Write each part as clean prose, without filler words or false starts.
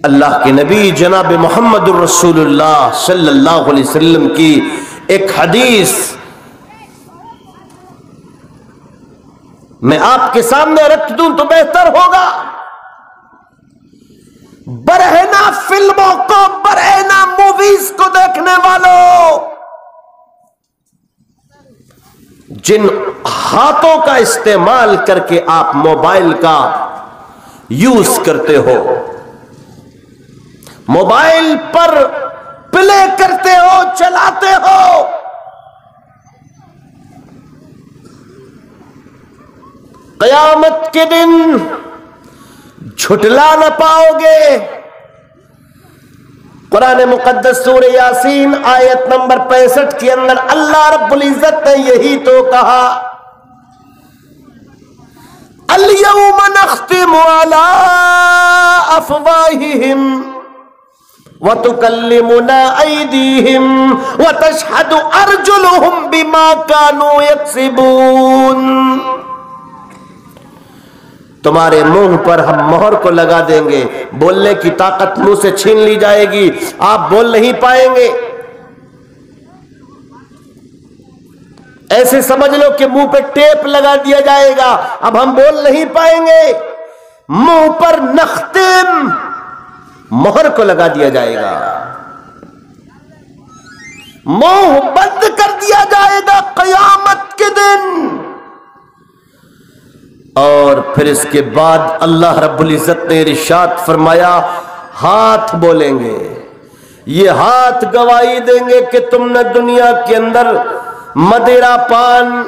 اللہ کے نبی جناب محمد الرسول اللہ صلی اللہ علیہ وسلم کی ایک حدیث میں آپ کے سامنے رکھ دوں تو بہتر ہوگا۔ برہنہ فلموں کو، برہنہ موویز کو دیکھنے والوں، جن ہاتھوں کا استعمال کر کے آپ موبائل کا یوز کرتے ہو، موبائل پر پلے کرتے ہو، چلاتے ہو، قیامت کے دن جھٹلا نہ پاؤ گے۔ قرآن مقدس سورہ یاسین آیت نمبر 65 کے اندر اللہ رب العزت نے یہی تو کہا، اليوم نختم على افواہہم وتکلمنا ایدیہم وتشہد ارجلہم بما كانوا یکسبون۔ تمہارے منہ پر ہم مہر کو لگا دیں گے، بولنے کی طاقت منہ سے چھین لی جائے گی، آپ بول نہیں پائیں گے۔ ایسے سمجھ لو کہ منہ پہ ٹیپ لگا دیا جائے گا، اب ہم بول نہیں پائیں گے، منہ پر نختم، مہر کو لگا دیا جائے گا، منہ بند کر دیا جائے گا قیامت کے دن۔ اور پھر اس کے بعد اللہ رب العزت نے ارشاد فرمایا، ہاتھ بولیں گے، یہ ہاتھ گواہی دیں گے کہ تم نے دنیا کے اندر مدیرہ پان،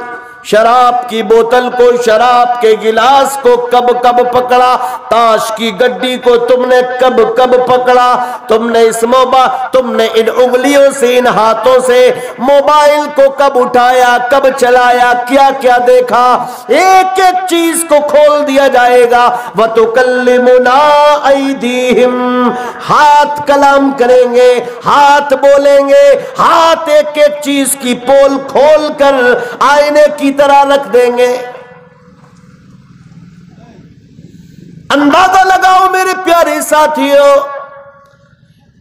شراب کی بوتل کو، شراب کے گلاس کو کب کب پکڑا، تاش کی گڈی کو تم نے کب کب پکڑا، تم نے تم نے ان انگلیوں سے، ان ہاتھوں سے موبائل کو کب اٹھایا، کب چلایا، کیا کیا دیکھا، ایک ایک چیز کو کھول دیا جائے گا۔ وَتُكَلِّمُنَا أَيْدِيهِمْ، ہاتھ کلام کریں گے، ہاتھ بولیں گے، ہاتھ ایک ایک چیز کی پول کھول کر آئینے کی طرح رکھ دیں گے۔ اندازہ لگاؤ میرے پیارے ساتھیوں،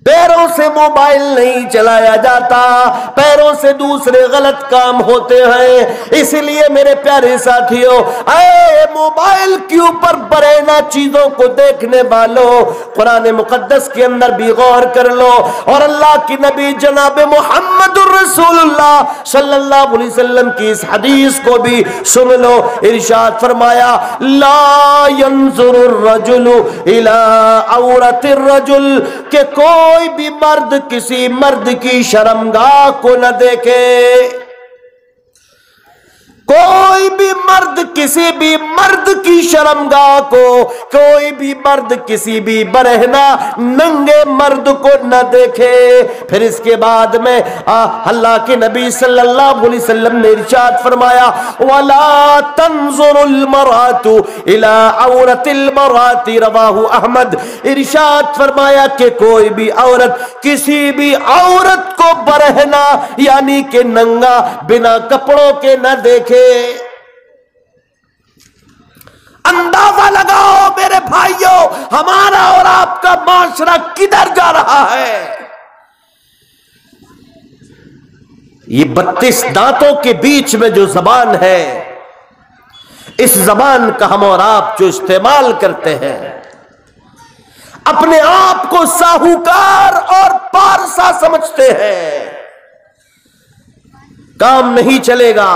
پیروں سے موبائل نہیں چلایا جاتا، پیروں سے دوسرے غلط کام ہوتے ہیں۔ اس لیے میرے پیارے ساتھیوں، اے موبائل کے اوپر برہنہ چیزوں کو دیکھنے والوں، قرآن مقدس کے اندر بھی غور کر لو، اور اللہ کی نبی جناب محمد الرسول اللہ صلی اللہ علیہ وسلم کی اس حدیث کو بھی سن لو۔ ارشاد فرمایا، لا ينظر الرجل الى عورت الرجل، کہ کوئی بھی مرد کسی مرد کی شرمگاہ کو نہ دیکھے، کوئی بھی مرد کسی بھی مرد کی شرمگاہ کو، کوئی بھی مرد کسی بھی برہنہ ننگے مرد کو نہ دیکھے۔ پھر اس کے بعد میں اللہ کے نبی صلی اللہ علیہ وسلم نے ارشاد فرمایا، وَلَا تَنظُرُ الْمَرْأَةُ إِلَىٰ عَوْرَةِ الْمَرْأَةِ، رواہ احمد۔ ارشاد فرمایا کہ کوئی بھی عورت کسی بھی عورت کو برہنہ یعنی کہ ننگا بنا کپڑوں کے نہ دیکھے۔ اندازہ لگاؤ میرے بھائیوں، ہمارا اور آپ کا معاشرہ کدھر جا رہا ہے۔ یہ 32 دانتوں کے بیچ میں جو زبان ہے، اس زبان کا ہم اور آپ جو استعمال کرتے ہیں، اپنے آپ کو ساہوکار اور پارسا سمجھتے ہیں، کام نہیں چلے گا۔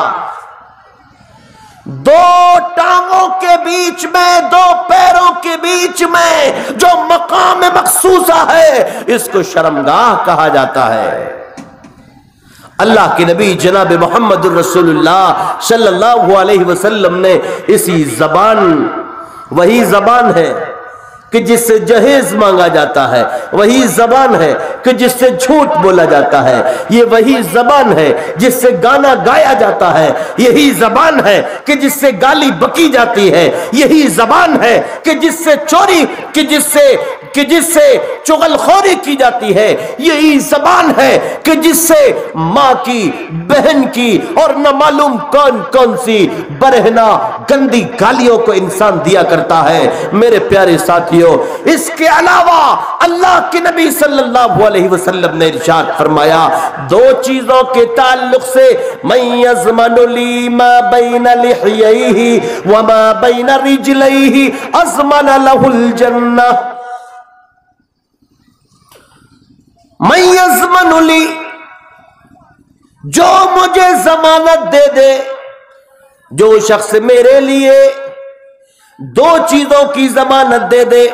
دو ٹانگوں کے بیچ میں، دو پیروں کے بیچ میں جو مقام مخصوصہ ہے، اس کو شرمگاہ کہا جاتا ہے۔ اللہ کے نبی جناب محمد الرسول اللہ صلی اللہ علیہ وسلم نے اسی زبان، وہی زبان ہے کہ جس سے جہیز مانگا جاتا ہے، وہی زبان ہے کہ جس سے جھوٹ بولا جاتا ہے، یہ وہی زبان ہے جس سے گانا گایا جاتا ہے، یہی زبان ہے کہ جس سے گالی بکی جاتی ہے، یہی زبان ہے کہ جس سے چوری، کہ جس سے چغل خوری کی جاتی ہے، یہی زبان ہے کہ جس سے ماں کی، بہن کی اور نہ معلوم کون کون سی برہنہ گندی گالیوں کو انسان دیا کرتا ہے۔ میرے پیارے ساتھیوں، ساتھیوں، اس کے علاوہ اللہ کے نبی صلی اللہ علیہ وسلم نے ارشاد فرمایا دو چیزوں کے تعلق سے من یضمن لی ما بین لحییہ وما بین رجلیہ اضمن لہ الجنہ. من یضمن لی، جو مجھے ضمانت دے دے، جو شخص میرے لیے دو چیزوں کی ضمانت دے دے،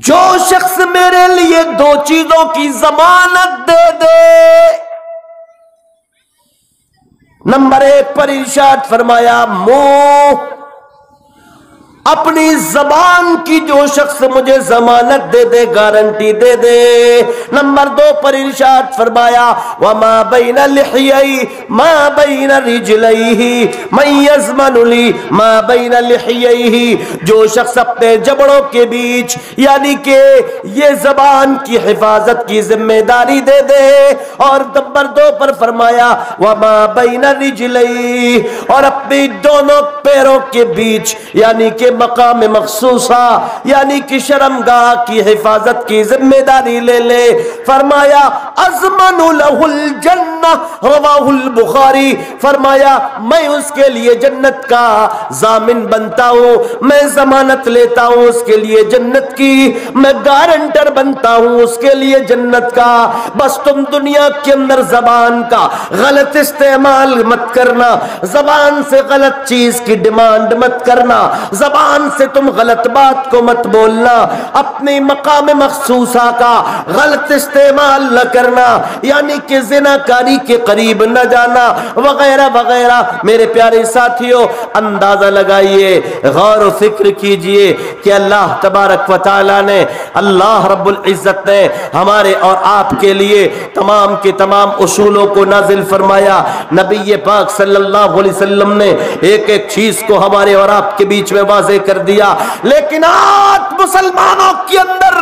جو شخص میرے لیے دو چیزوں کی ضمانت دے دے. نمبر 1 پر ارشاد فرمایا منہ، اپنی زبان کی جو شخص مجھے ضمانت دے دے، گارنٹی دے دے. نمبر 2 پر ارشاد فرمایا وما بین لحییہ ما بین رجلیہ من یضمن لی ما بین لحییہ، جو شخص اپنے جبڑوں کے بیچ یعنی کہ یہ زبان کی حفاظت کی ذمہ داری دے دے. اور نمبر 2 پر فرمایا وما بین رجلیہ، اور اپنی دونوں پیروں کے بیچ یعنی کہ مقام مخصوصہ یعنی کہ شرمگاہ کی حفاظت کی ذمہ داری لے لے. فرمایا اضمن لہ الجنہ، رواہ البخاری. فرمایا میں اس کے لیے جنت کا ضامن بنتا ہوں، میں ضمانت لیتا ہوں اس کے لیے جنت کی، میں گارنٹر بنتا ہوں اس کے لیے جنت کا. بس تم دنیا کے اندر زبان کا غلط استعمال مت کرنا، زبان سے غلط چیز کی ڈیمانڈ مت کرنا، زبان سے تم غلط بات کو مت بولنا، اپنی مقام مخصوصہ کا غلط استعمال نہ کرنا، یعنی کہ زناکاری کے قریب نہ جانا وغیرہ وغیرہ. میرے پیارے ساتھیوں، اندازہ لگائیے، غور و فکر کیجئے کہ اللہ تبارک و تعالی نے، اللہ رب العزت نے ہمارے اور آپ کے لیے تمام کے تمام اصولوں کو نازل فرمایا. نبی پاک صلی اللہ علیہ وسلم نے ایک ایک چیز کو ہمارے اور آپ کے بیچ میں واضح کر دیا. لیکن آج مسلمانوں کے اندر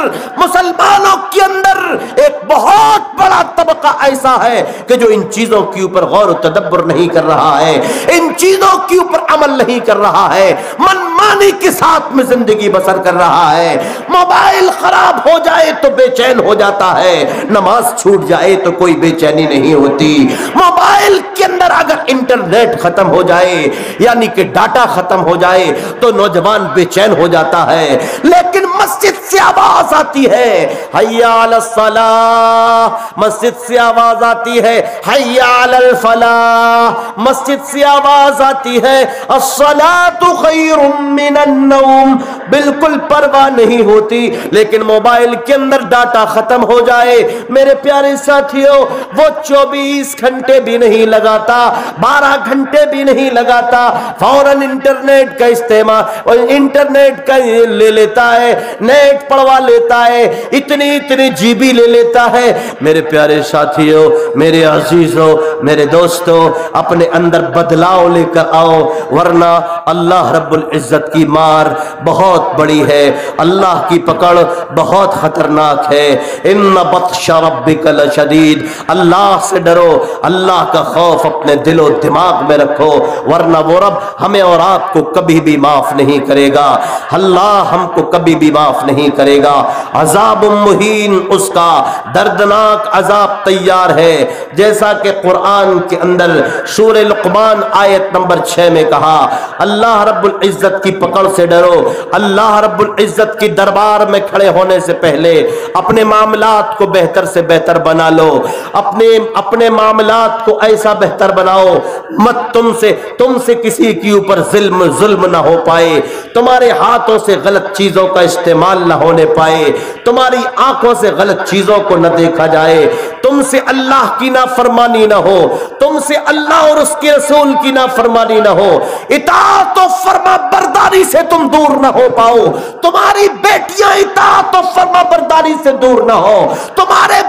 ایک بہت بڑا طبقہ ایسا ہے کہ جو ان چیزوں کے اوپر غور و تدبر نہیں کر رہا ہے، ان چیزوں کے اوپر عمل نہیں کر رہا ہے، منمانی کے ساتھ میں زندگی بسر کر رہا ہے. موبائل خراب ہو جائے تو بے چین ہو جاتا ہے، نماز چھوٹ جائے تو کوئی بے چینی نہیں ہوتی. موبائل کے اندر اگر انٹرنیٹ ختم ہو جائے یعنی کہ ڈاٹا ختم ہو جائے تو نوجوان بے چین ہو جاتا ہے. لیکن مسجد سے آواز آتی ہے حی علی الصلاۃ، مسجد سے آواز آتی ہے حی علی الفلاح، مسجد سے آواز آتی ہے الصلاۃ خیر من النوم، بالکل پرواہ نہیں ہوتی. لیکن موبائل کے اندر ڈاٹا ختم ہو جائے میرے پیارے ساتھیوں، وہ 24 گھنٹے بھی نہیں لگاتا، 12 گھنٹے بھی نہیں لگاتا، فوراً انٹرنیٹ کا استعمال اور انٹرنیٹ کا لے لیتا ہے، نیٹ پڑوا لیتا ہے، اتنی جی بی لے لیتا ہے. میرے پیارے ساتھیوں، میرے عزیزوں، میرے دوستوں، اپنے اندر بدلاؤ لے کر آؤ، ورنہ اللہ رب العزت کی مار بہت بڑی ہے، اللہ کی پکڑ بہت خطرناک ہے. ان بطش ربک لشدید، اللہ سے ڈرو، اللہ کا خوف اپنے دل و دماغ میں رکھو، ورنہ وہ رب ہمیں اور آپ کو کبھی بھی معاف نہیں کرے گا. اللہ ہم کو کبھی بھی معاف نہیں کرے گا. عذاب مہین، اس کا دردناک عذاب تیار ہے، جیسا کہ قرآن کے اندر سورہ لقمان آیت نمبر 6 میں کہا اللہ رب العزت کی پکڑ سے ڈرو. اللہ رب العزت کی دربار میں کھڑے ہونے سے پہلے اپنے معاملات کو بہتر سے بہتر بنا لو، اپنے معاملات کو ایسا بہتر بناؤ مت تم سے کسی کے اوپر ظلم نہ ہو پائے، تمہارے ہاتھوں سے غلط چیزوں کا استعمال نہ ہونے پائے، تمہاری آنکھوں سے غلط چیزوں کو نہ دیکھا جائے، تم سے اللہ کی نافرمانی نہ ہو، تم سے اللہ اور اس کے رسول کی نافرمانی نہ ہو، اطاعت و فرما برداری سے تم دور نہ ہو پاؤ، تمہاری بیٹیاں اطاعت و فرما برداری سے دور نہ ہو، تمہارے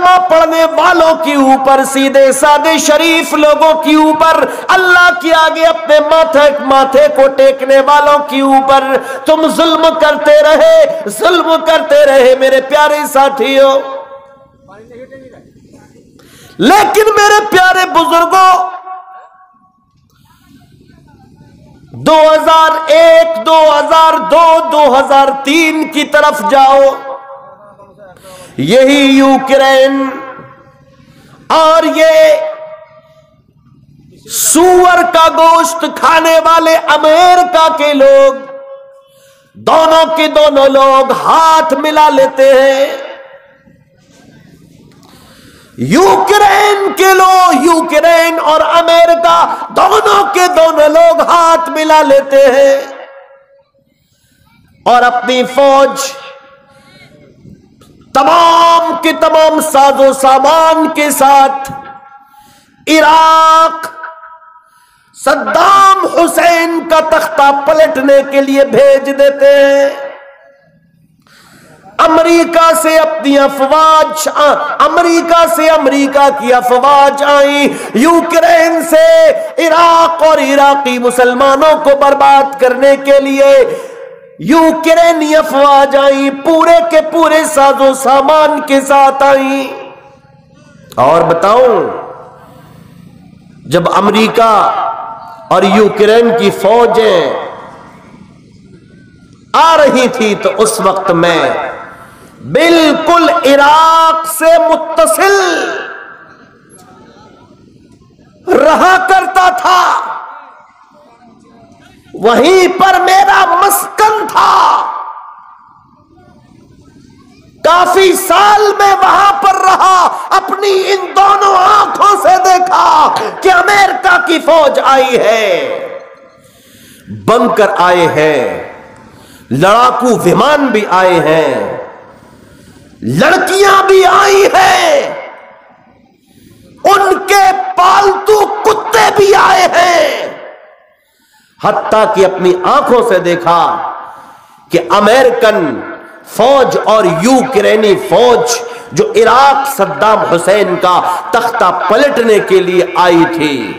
کلمہ پڑھنے والوں کے اوپر، سیدھے سادے شریف لوگوں کے اوپر، اللہ کے آگے اپنے ماتھے کو ٹیکنے والوں کے اوپر تم ظلم کرتے رہے میرے پیارے ساتھیوں۔ لیکن میرے پیارے بزرگوں، 2001 2002 2003 کی طرف جاؤ، یہی یوکرین اور یہ سور کا گوشت کھانے والے امریکہ کے لوگ، دونوں کے دونوں لوگ ہاتھ ملا لیتے ہیں۔ یوکرین اور امریکہ دونوں کے دونوں لوگ ہاتھ ملا لیتے ہیں اور اپنی فوج تمام کے تمام ساز و سامان کے ساتھ عراق صدام حسین کا تختہ پلٹنے کے لیے بھیج دیتے ہیں۔ امریکہ سے امریکہ کی افواج آئیں، یوکرین سے عراق اور عراقی مسلمانوں کو برباد کرنے کے لیے یوکرینی افواج آئیں، پورے کے پورے ساز و سامان کے ساتھ آئیں۔ اور بتاؤں، جب امریکہ اور یوکرین کی فوجیں آ رہی تھی تو اس وقت میں بالکل عراق سے متصل رہا کرتا تھا، وہیں پر میرا مسکن تھا، کافی سال میں وہاں پر رہا، اپنی ان دونوں آنکھوں سے دیکھا کہ امریکہ کی فوج آئی ہے، بنکر آئے ہیں، لڑاکو ومان بھی آئے ہیں، لڑکیاں بھی آئی ہیں، ان کے پالتو کتے بھی آئے ہیں، حتیٰ کہ اپنی آنکھوں سے دیکھا کہ امریکن فوج اور یوکرینی فوج جو عراق صدام حسین کا تختہ پلٹنے کے لیے آئی تھی،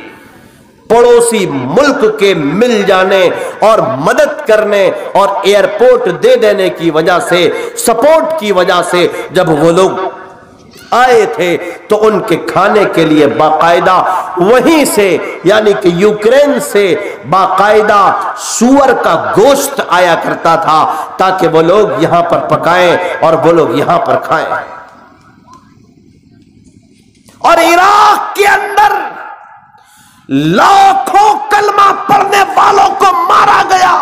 پڑوسی ملک کے مل جانے اور مدد کرنے اور ایئرپورٹ دے دینے کی وجہ سے، سپورٹ کی وجہ سے جب وہ لوگ آئے تھے تو ان کے کھانے کے لیے باقاعدہ وہیں سے، یعنی کہ یوکرین سے باقاعدہ سور کا گوشت آیا کرتا تھا تاکہ وہ لوگ یہاں پر پکائیں اور وہ لوگ یہاں پر کھائیں۔ اور عراق کے اندر لاکھوں کلمہ پڑھنے والوں کو مارا گیا،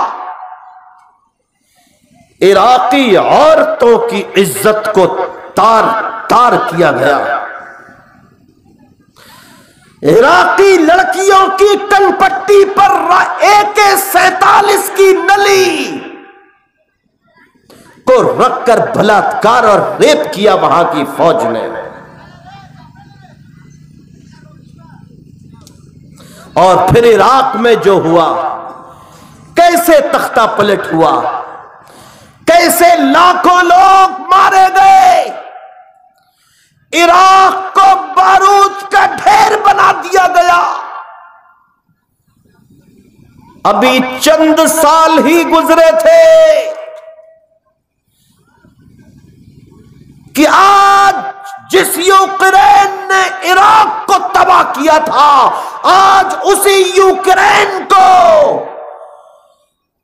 عراقی عورتوں کی عزت کو تار تار کیا گیا، عراقی لڑکیوں کی کن پٹی پر AK-47 کی نلی کو رکھ کر بلاತ್ಕಾರ اور ریپ کیا وہاں کی فوج نے۔ اور پھر عراق میں جو ہوا، کیسے تختہ پلٹ ہوا، کیسے لاکھوں لوگ مارے گئے، عراق کو بارود کا ڈھیر بنا دیا گیا۔ ابھی چند سال ہی گزرے تھے کہ آج جس یوکرین نے عراق کو تباہ کیا تھا، آج اسی یوکرین کو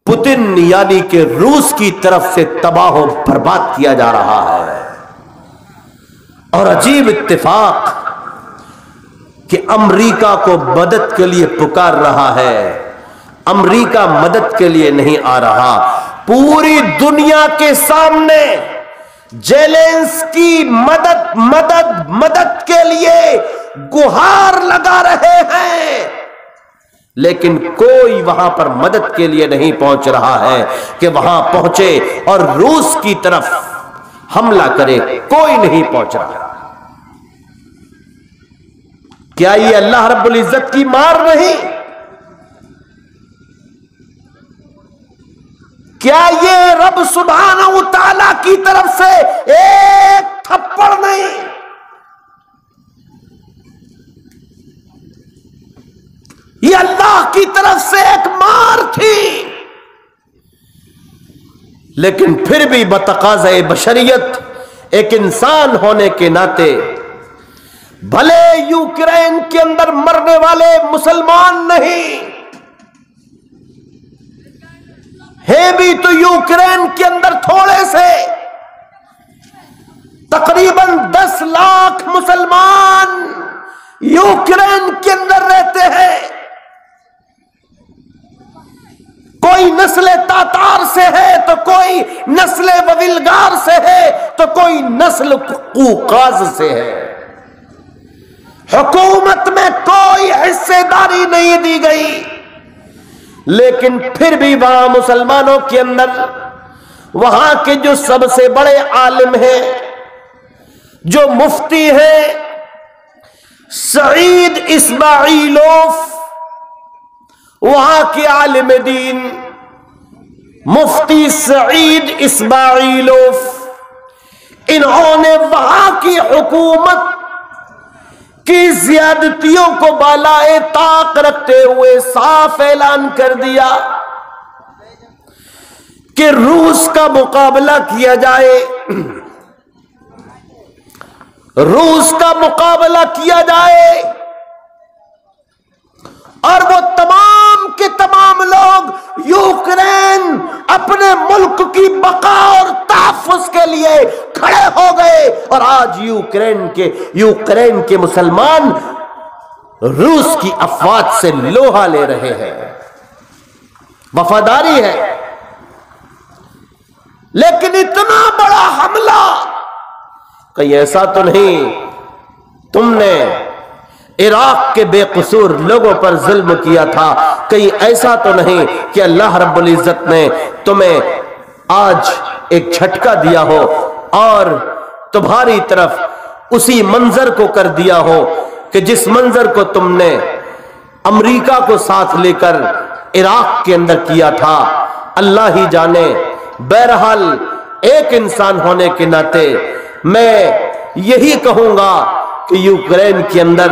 پوتن یعنی کہ روس کی طرف سے تباہ و برباد کیا جا رہا ہے۔ اور عجیب اتفاق کہ امریکہ کو مدد کے لیے پکار رہا ہے، امریکہ مدد کے لیے نہیں آ رہا۔ پوری دنیا کے سامنے زیلنسکی مدد مدد مدد کے لیے گہار لگا رہے ہیں، لیکن کوئی وہاں پر مدد کے لیے نہیں پہنچ رہا ہے کہ وہاں پہنچے اور روس کی طرف حملہ کرے، کوئی نہیں پہنچ رہا۔ کیا یہ اللہ رب العزت کی مار نہیں؟ کیا یہ رب سبحانہ و تعالی کی طرف سے ایک تھپڑ نہیں؟ کی طرف سے ایک مار تھی، لیکن پھر بھی بتقاضۂ بشریت ایک انسان ہونے کے ناطے بھلے یوکرین کے اندر مرنے والے مسلمان نہیں ہے، بھی تو یوکرین کے اندر تھوڑے سے تقریباً 10 لاکھ مسلمان یوکرین کے اندر رہتے ہیں، کوئی نسل تاتار سے ہے تو کوئی نسل وولگار سے ہے تو کوئی نسل قوقاز سے ہے، حکومت میں کوئی حصے داری نہیں دی گئی، لیکن پھر بھی وہاں مسلمانوں کے اندر وہاں کے جو سب سے بڑے عالم ہیں، جو مفتی ہیں، سعید اسماعیلوف، وہاں کے عالم دین مفتی سعید اسماعیلوف، انہوں نے وہاں کی حکومت کی زیادتیوں کو بالائے طاق رکھتے ہوئے صاف اعلان کر دیا کہ روس کا مقابلہ کیا جائے، روس کا مقابلہ کیا جائے، اور وہ تمام کے تمام لوگ یوکرین اپنے ملک کی بقا اور تحفظ کے لیے کھڑے ہو گئے، اور آج یوکرین کے مسلمان روس کی افواج سے لوہا لے رہے ہیں، وفاداری ہے۔ لیکن اتنا بڑا حملہ، کہیں ایسا تو نہیں تم نے عراق کے بے قصور لوگوں پر ظلم کیا تھا، کہیں ایسا تو نہیں کہ اللہ رب العزت نے تمہیں آج ایک جھٹکا دیا ہو اور تمہاری طرف اسی منظر کو کر دیا ہو کہ جس منظر کو تم نے امریکہ کو ساتھ لے کر عراق کے اندر کیا تھا، اللہ ہی جانے۔ بہرحال ایک انسان ہونے کے ناطے میں یہی کہوں گا کہ یوکرین کے اندر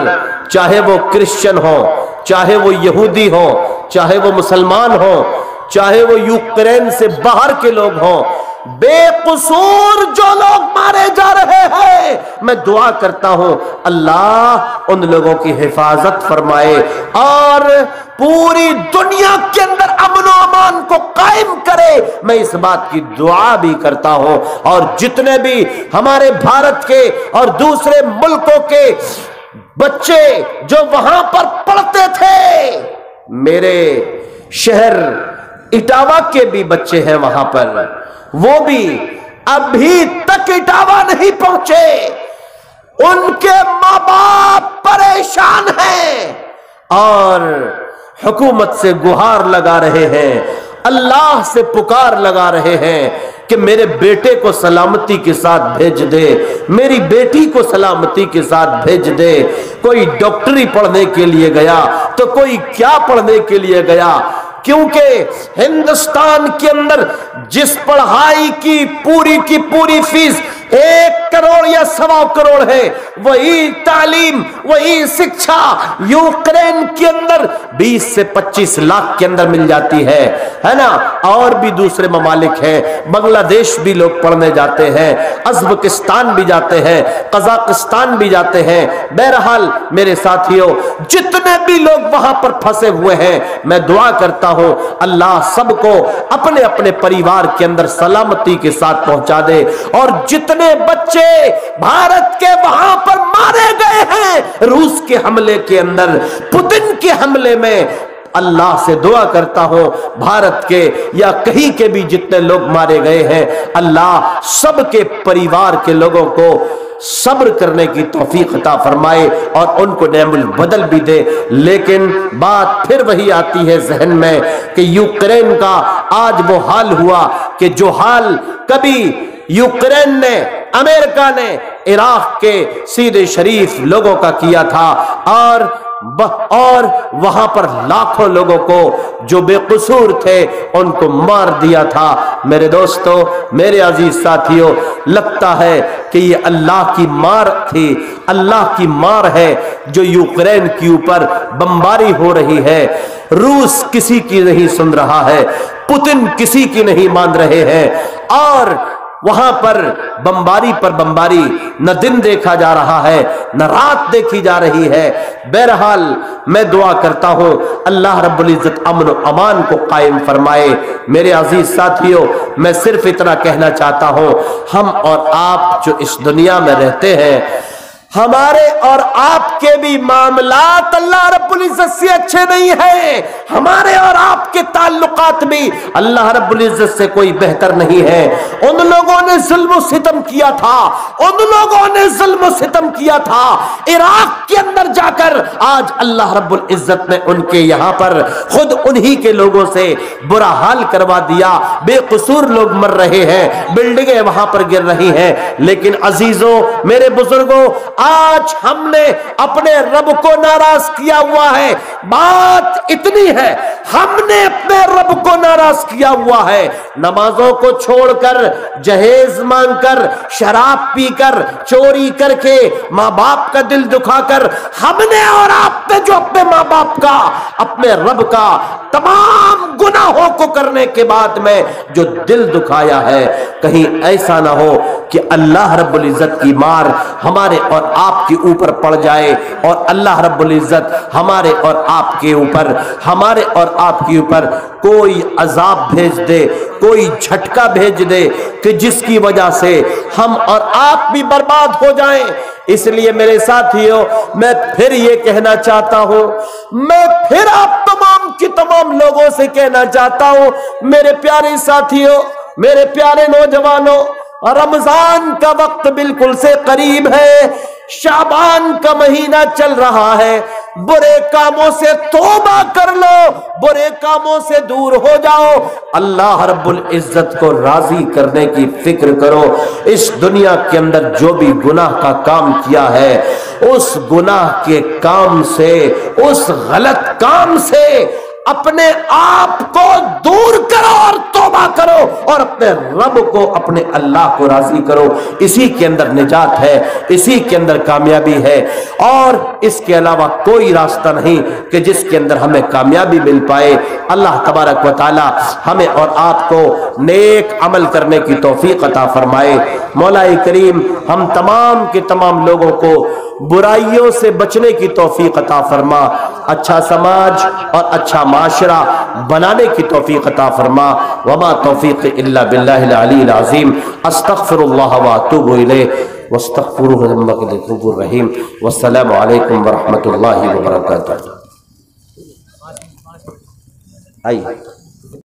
چاہے وہ کرسچن ہو، چاہے وہ یہودی ہو، چاہے وہ مسلمان ہو، چاہے وہ یوکرین سے باہر کے لوگ ہوں، بے قصور جو لوگ مارے جا رہے ہیں، میں دعا کرتا ہوں اللہ ان لوگوں کی حفاظت فرمائے اور پوری دنیا کے اندر امن و امان کو قائم کرے، میں اس بات کی دعا بھی کرتا ہوں۔ اور جتنے بھی ہمارے بھارت کے اور دوسرے ملکوں کے بچے جو وہاں پر پڑھتے تھے، میرے شہر اٹاوا کے بھی بچے ہیں وہاں پر، وہ بھی ابھی تک اٹاوا نہیں پہنچے، ان کے ماں باپ پریشان ہیں اور حکومت سے گہار لگا رہے ہیں، اللہ سے پکار لگا رہے ہیں کہ میرے بیٹے کو سلامتی کے ساتھ بھیج دے، میری بیٹی کو سلامتی کے ساتھ بھیج دے۔ کوئی ڈاکٹری پڑھنے کے لیے گیا تو کوئی کیا پڑھنے کے لیے گیا، کیونکہ ہندوستان کے اندر جس پڑھائی کی پوری فیس 1 کروڑ یا 1.25 کروڑ ہے، وہی تعلیم، وہی شکشا یوکرین کے اندر 20 سے 25 لاکھ کے اندر مل جاتی ہے نا۔ اور بھی دوسرے ممالک ہیں، بنگلہ دیش بھی لوگ پڑھنے جاتے ہیں، ازبکستان بھی جاتے ہیں، قزاقستان بھی جاتے ہیں۔ بہرحال میرے ساتھیوں، جتنے بھی لوگ وہاں پر پھنسے ہوئے ہیں، میں دعا کرتا ہوں اللہ سب کو اپنے اپنے پریوار کے اندر سلامتی کے ساتھ پہنچا دے، اور جتنے بچے بھارت کے وہاں پر مارے گئے ہیں روس کے حملے کے اندر، پوتن کے حملے میں، اللہ سے دعا کرتا ہوں بھارت کے یا کہیں کے بھی جتنے لوگ مارے گئے ہیں، اللہ سب کے پریوار کے لوگوں کو صبر کرنے کی توفیق عطا فرمائے اور ان کو نعم البدل بھی دے۔ لیکن بات پھر وہی آتی ہے ذہن میں کہ یوکرین کا آج وہ حال ہوا کہ جو حال کبھی یوکرین نے، امریکہ نے عراق کے سیدھے شریف لوگوں کا کیا تھا، اور اور وہاں پر لاکھوں لوگوں کو جو بے قصور تھے ان کو مار دیا تھا۔ میرے دوستو، میرے عزیز ساتھیوں، لگتا ہے کہ یہ اللہ کی مار تھی، اللہ کی مار ہے جو یوکرین کے اوپر بمباری ہو رہی ہے۔ روس کسی کی نہیں سن رہا ہے، پوتن کسی کی نہیں مان رہے ہیں، اور وہاں پر بمباری پر بمباری، نہ دن دیکھا جا رہا ہے نہ رات دیکھی جا رہی ہے۔ بہرحال میں دعا کرتا ہوں اللہ رب العزت امن و امان کو قائم فرمائے۔ میرے عزیز ساتھیوں، میں صرف اتنا کہنا چاہتا ہوں، ہم اور آپ جو اس دنیا میں رہتے ہیں، ہمارے اور آپ کے بھی معاملات اللہ رب العزت سے اچھے نہیں ہیں، ہمارے اور آپ کے تعلقات بھی اللہ رب العزت سے کوئی بہتر نہیں ہے۔ ان لوگوں نے ظلم و ستم کیا تھا، ان لوگوں نے ظلم و ستم کیا تھا عراق کے اندر جا کر، آج اللہ رب العزت نے ان کے یہاں پر خود انہی کے لوگوں سے برا حال کروا دیا، بے قصور لوگ مر رہے ہیں، بلڈنگیں وہاں پر گر رہی ہیں۔ لیکن عزیزوں، میرے بزرگوں، آج ہم نے اپنے رب کو ناراض کیا ہوا ہے۔ بات اتنی ہے، ہم نے اپنے رب کو ناراض کیا ہوا ہے، نمازوں کو چھوڑ کر، جہیز مانگ کر، شراب پی کر، چوری کر کے، ماں باپ کا دل دکھا کر، ہم نے اور آپ نے جو اپنے ماں باپ کا، اپنے رب کا تمام گناہوں کو کرنے کے بعد میں جو دل دکھایا ہے، کہیں ایسا نہ ہو کہ اللہ رب العزت کی مار ہمارے اور آپ کے اوپر پڑ جائے، اور اللہ رب العزت ہمارے اور آپ کے اوپر، ہمارے اور آپ کے اوپر کوئی عذاب بھیج دے، کوئی جھٹکا بھیج دے کہ جس کی وجہ سے ہم اور آپ بھی برباد ہو جائیں۔ اس لیے میرے ساتھیوں، میں پھر یہ کہنا چاہتا ہوں، میں پھر آپ تمام کی تمام لوگوں سے کہنا چاہتا ہوں، میرے پیارے ساتھیوں، میرے پیارے نوجوانوں، رمضان کا وقت بالکل سے قریب ہے، شعبان کا مہینہ چل رہا ہے، برے کاموں سے توبہ کر لو، برے کاموں سے دور ہو جاؤ، اللہ رب العزت کو راضی کرنے کی فکر کرو۔ اس دنیا کے اندر جو بھی گناہ کا کام کیا ہے، اس گناہ کے کام سے، اس غلط کام سے اپنے آپ کو دور کرو اور توبہ کرو، اور اپنے رب کو، اپنے اللہ کو راضی کرو۔ اسی کے اندر نجات ہے، اسی کے اندر کامیابی ہے، اور اس کے علاوہ کوئی راستہ نہیں کہ جس کے اندر ہمیں کامیابی مل پائے۔ اللہ تبارک و تعالی ہمیں اور آپ کو نیک عمل کرنے کی توفیق عطا فرمائے۔ مولا کریم ہم تمام کے تمام لوگوں کو برائیوں سے بچنے کی توفیق عطا فرما، اچھا سماج اور اچھا معاشرہ بنانے کی توفیق عطا فرما۔ وما توفیق الا باللہ العلی العظیم۔ استغفر اللہ واتوب الیہ واستغفروہ انہ هو الغفور الرحیم۔ والسلام علیکم ورحمۃ اللہ وبرکاتہ۔ آئیے